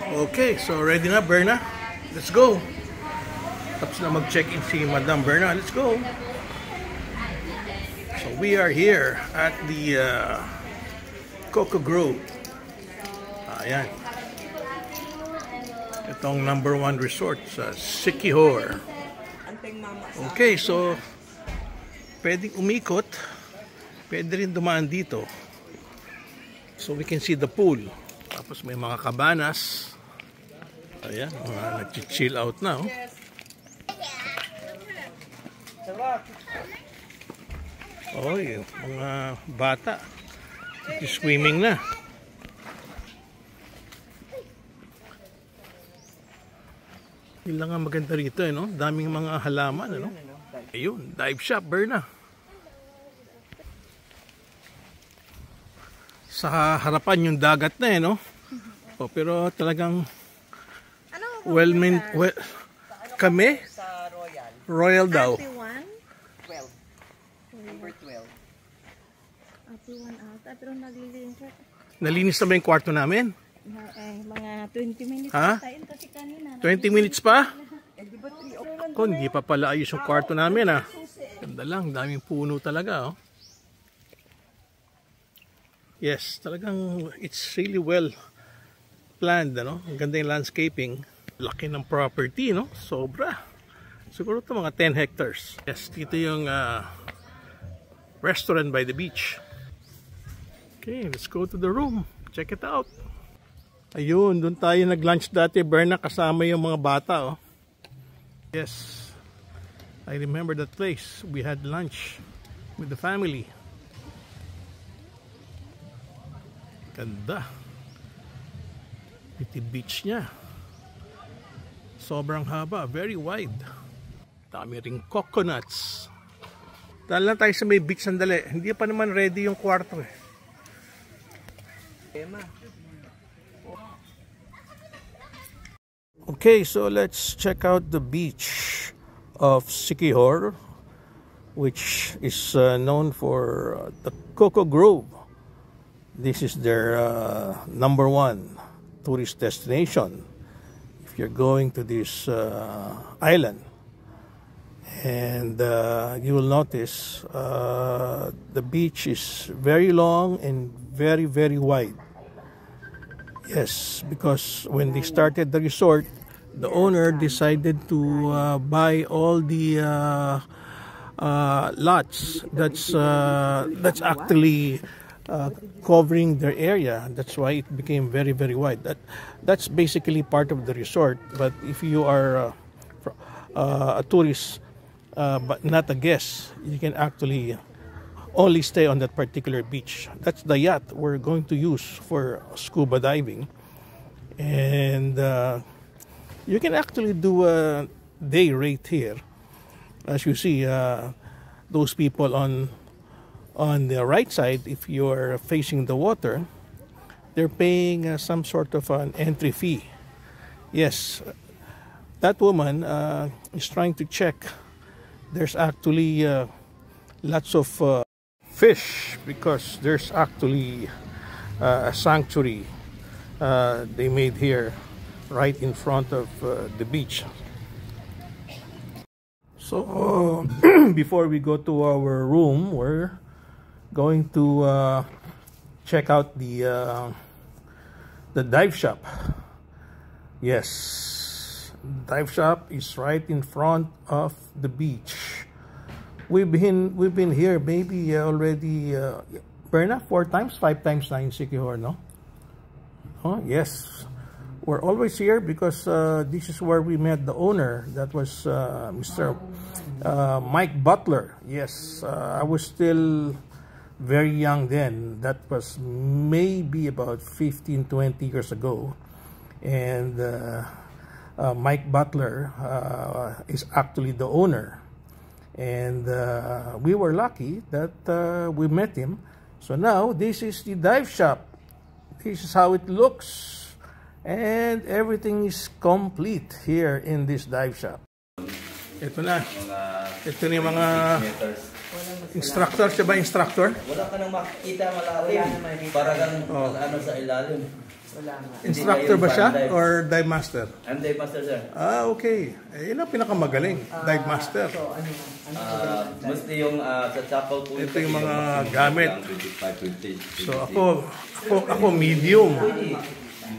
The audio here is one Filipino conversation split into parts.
Okay, so ready na, Berna? Let's go! Tapos na mag-check-in si Madam Berna. Let's go! So we are here at the Coco Grove. Ayan. Itong #1 resort sa Siquijor. Okay, so pwedeng umikot. Pwede rin dumaan dito. So we can see the pool. Tapos may mga cabanas. Ayan, mga nag-chill out na. Oh. Oh, yung mga bata. Swimming na. Yun lang ang maganda rito, no? Daming mga halaman, ano? Ayun, dive shop, Berna. Sa harapan yung dagat na, no? Oh, pero talagang kami? Sa Royal. Royal daw. Number 12. Pero naglilinis. Nalinis na ba yung kwarto namin? Mga 20 minutes ha? Kasi kanina. 20 minutes pa? Kung hindi pa pala ayos yung kwarto namin, ha? Ganda lang, daming puno talaga, oh. Yes, talagang it's really well planned, ano? Ang ganda yung landscaping. Laki ng property, no? Sobra. Siguro ito mga 10 hectares. Yes, dito yung restaurant by the beach. Okay, let's go to the room. Check it out. Ayun, doon tayo nag-lunch dati, Berna, kasama yung mga bata, oh. Yes, I remember that place. We had lunch with the family. Ganda. Pretty beach niya. Sobrang haba, very wide. Dami ring coconuts. Dahil lang tayo sa may beach sandali. Hindi pa naman ready yung kwarto, eh. Okay, so let's check out the beach of Siquijor, which is known for the Coco Grove. This is their #1 tourist destination if you're going to this island. And you will notice the beach is very long and very, very wide. Yes, because when they started the resort, the owner decided to buy all the lots that's actually covering their area. That's why it became very, very wide. That's basically part of the resort. But if you are a tourist but not a guest, you can actually only stay on that particular beach. That's the yacht we're going to use for scuba diving. And you can actually do a day rate here. As you see, those people on the right side, if you're facing the water, they're paying some sort of an entry fee. Yes, that woman is trying to check. There's actually lots of fish because there's actually a sanctuary they made here right in front of the beach. So before we go to our room, we're going to check out the dive shop. Yes, dive shop is right in front of the beach. We've been here maybe already, Berna, 4 times, 5 times na in Siquijor, no? Oh, yes. We're always here because this is where we met the owner. That was Mr. Mike Butler. Yes, I was still very young then. That was maybe about 15, 20 years ago. And Mike Butler is actually the owner. And we were lucky that we met him. So now this is the dive shop. This is how it looks. And everything is complete here in this dive shop. Ito na. Ito na yung mga instructor. Siya ba instructor? Wala ka nang makikita malawin. Para kang ano sa ilalim. Wala nga. Instructor ba siya or dive master? I'm dive master, sir. Ah, okay. Yun ang pinakamagaling, dive master. So, Mostly yung sa chapel po. Ito yung mga gamit. 25, 20. So ako medium.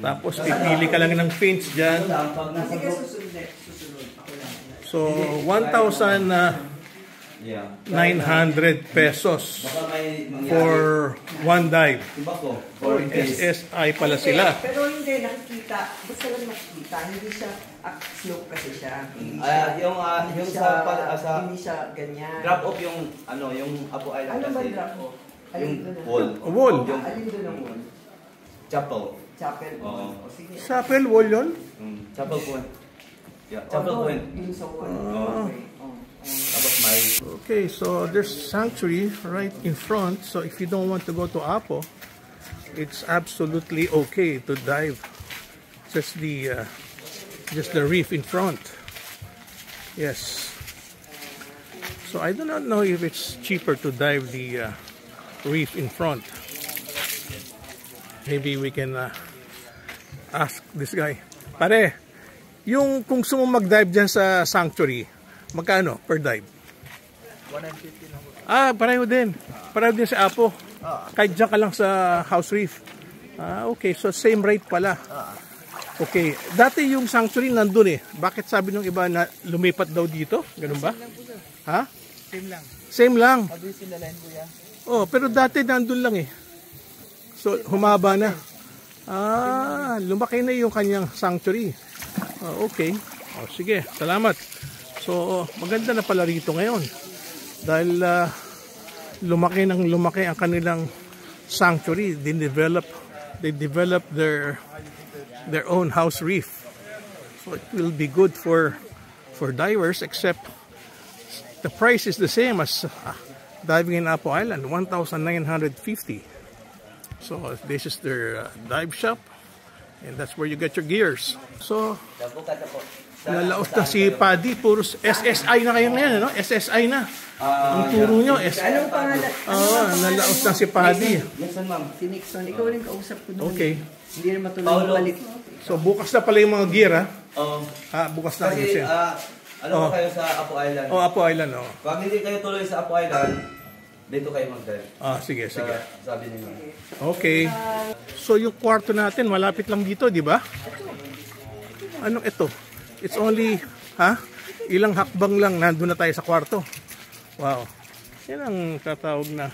Tapos pipili ka lang ng paints dyan. sige, susunod. Ako lang. So 1,900 Yeah. pesos Baka may mangyari. for one dive. Iba po. For in case. SSI pala sila. Pero hindi, nakikita. Basta lang makikita. Hindi siya, slope kasi siya. Hindi Yung sa hindi siya ganyan. drop off yung yung Apo Island Ano ba kasi. drop off? Yung Alin doon? wall. Wall. Yung Alin doon ang wall? chapel. Chapel. Oo. O, sige. Chapel wall yun? Chapel po. Yeah, chapel po. Yung sa wall. Okay. Tapos may Okay, so there's sanctuary right in front. So if you don't want to go to Apo, it's absolutely okay to dive just the reef in front. Yes. So I do not know if it's cheaper to dive the reef in front. Maybe we can ask this guy. Pare, yung kung gusto mo mag-dive dyan sa sanctuary, magkano per dive? 150 na po. Ah, pareho din. Pareho din sa Apo. Kahit dyan ka lang sa house reef. Ah, okay. So, same rate pala. Okay. Dati yung sanctuary nandun eh. Bakit sabi nung iba na lumipat daw dito? Ganun ba? Same lang po, sir. Ha? Same lang. Same lang. Mabilis yung line po yan. Oh, pero dati nandun lang eh. So, humaba na. Ah, lumaki na yung kanyang sanctuary. Okay. Oh, sige. Salamat. So, maganda na pala rito ngayon. Dahil lumaki ang kanilang sanctuary. They develop their own house reef. So it will be good for divers, except the price is the same as diving in Apo Island, 1,950. So this is their dive shop, and that's where you get your gears. So nalaos na si Paddy, puro SSI na kayo ngayon, no? SSI na. Ang turo nyo, Anong pangalan? nalaos na si Paddy. Nixon, ma'am. Si Nixon. Ikaw rin kausap ko noon. Okay. Hindi rin matuloy Paolo. palit. So bukas na pala yung mga gear, ha? Oo. Bukas na kayo Kasi siya. ba kayo sa Apo Island? Apo Island, oh. Pag hindi kayo tuloy sa Apo Island, dito kayo mag-dive. Sige. Sabi nila. Okay. So yung kwarto natin, malapit lang dito, di ba? Anong ito? It's only, ilang hakbang lang, nandun na tayo sa kwarto. Wow. Yan ang tatawag na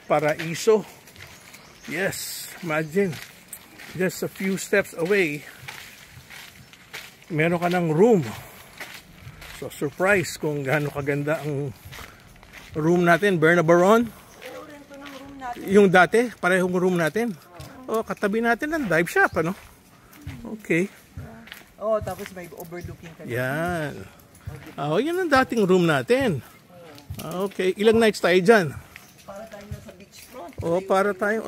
paraiso. Yes, imagine. Just a few steps away, meron ka ng room. So, surprise kung gaano kaganda ang room natin. Bernabaron. Yung dati, parehong room natin. Katabi natin ang dive shop, ano? Okay. Tapos may overlooking ka. Yan. Yan ang dating room natin. Okay. Ilang nights tayo dyan? Para tayo nasa beachfront. Para tayo.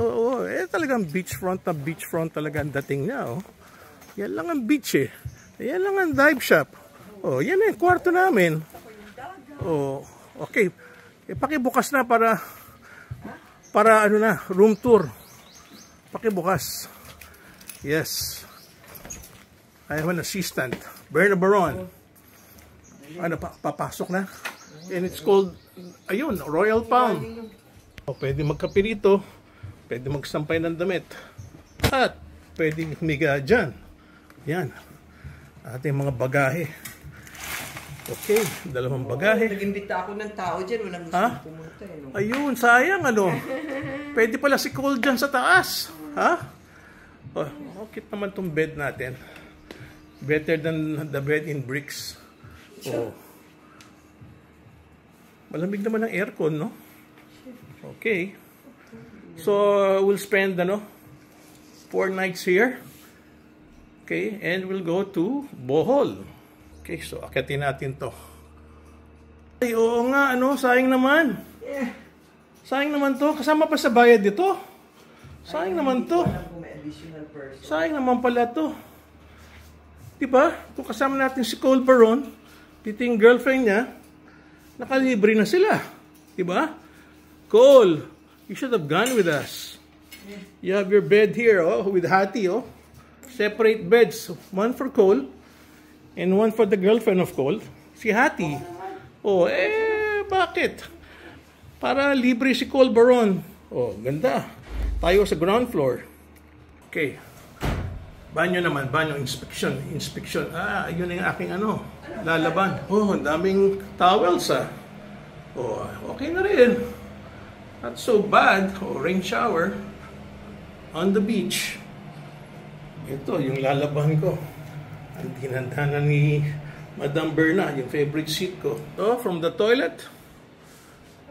Talagang beachfront talaga ang dating niya, oh. Yan lang ang beach eh. Yan lang ang dive shop. Yan na yung kwarto namin. Okay. Pakibukas na para room tour. Pakibukas. Yes. I have an assistant, Bernabaron. Papasok na. And it's called, Royal Palm. Pwede magkape rito. Pwede magsampay ng damit. At pwede humiga dyan. Yan. Ating mga bagahe. Okay, dalawang bagahe. Nag-imbita ako ng tao dyan. Walang gusto pumunta. Ayun, sayang Pwede pala si Cole dyan sa taas. Okay naman tong bed natin. Better than the bed in bricks. Malamig naman ang aircon, no? Okay. So, we'll spend 4 nights here. Okay, and we'll go to Bohol. Okay, so akitin natin to. Ay, oo nga, sayang naman. Sayang naman to. Kasama pa sa bayad dito. Sayang naman to. Sayang naman pala to. Diba? Kung kasama natin si Cole Baron, dito yung girlfriend niya, nakalibre na sila. Diba? Cole, you should have gone with us. You have your bed here, oh, with Hati, oh. Separate beds. One for Cole and one for the girlfriend of Cole. Si Hati. Oh, bakit? Para libre si Cole Baron. Oh, ganda. Tayo sa ground floor. Okay. Banyo naman, banyo, inspection. Yun yung aking lalaban. Oh, ang daming towels, ah. Oh, okay na rin. Not so bad. Oh, rain shower. On the beach. Ito, yung lalaban ko. Ang dinanda na ni Madam Berna, yung favorite seat ko. So, from the toilet,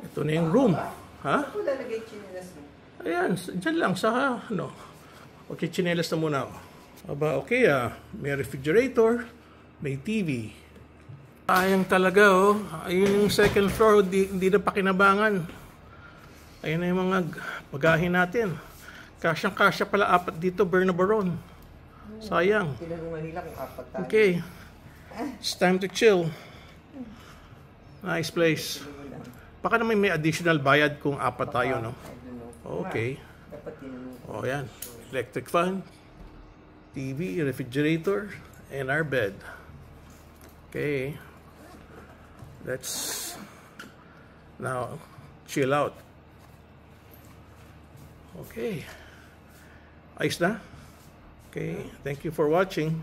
ito na yung room. Ha? Ako lalagay chinelas mo. Ayan, dyan lang sa, okay, chinelas na muna ako. Aba, okay, may refrigerator, may TV. Ayang talaga, oh. Ayun yung second floor, hindi na pakinabangan. Ayun na yung mga bagahin natin. Kasyang-kasya pala, 4 dito, Berna Baron. Sayang. Tinanungan nila kung apat tayo. Okay. It's time to chill. Nice place. Baka naman may additional bayad kung 4 tayo, no? Okay. Dapat tinanong. Oh, yan. Electric fan, TV, refrigerator, and our bed. Okay. Let's now chill out. Okay. Ayos na? Okay. Thank you for watching.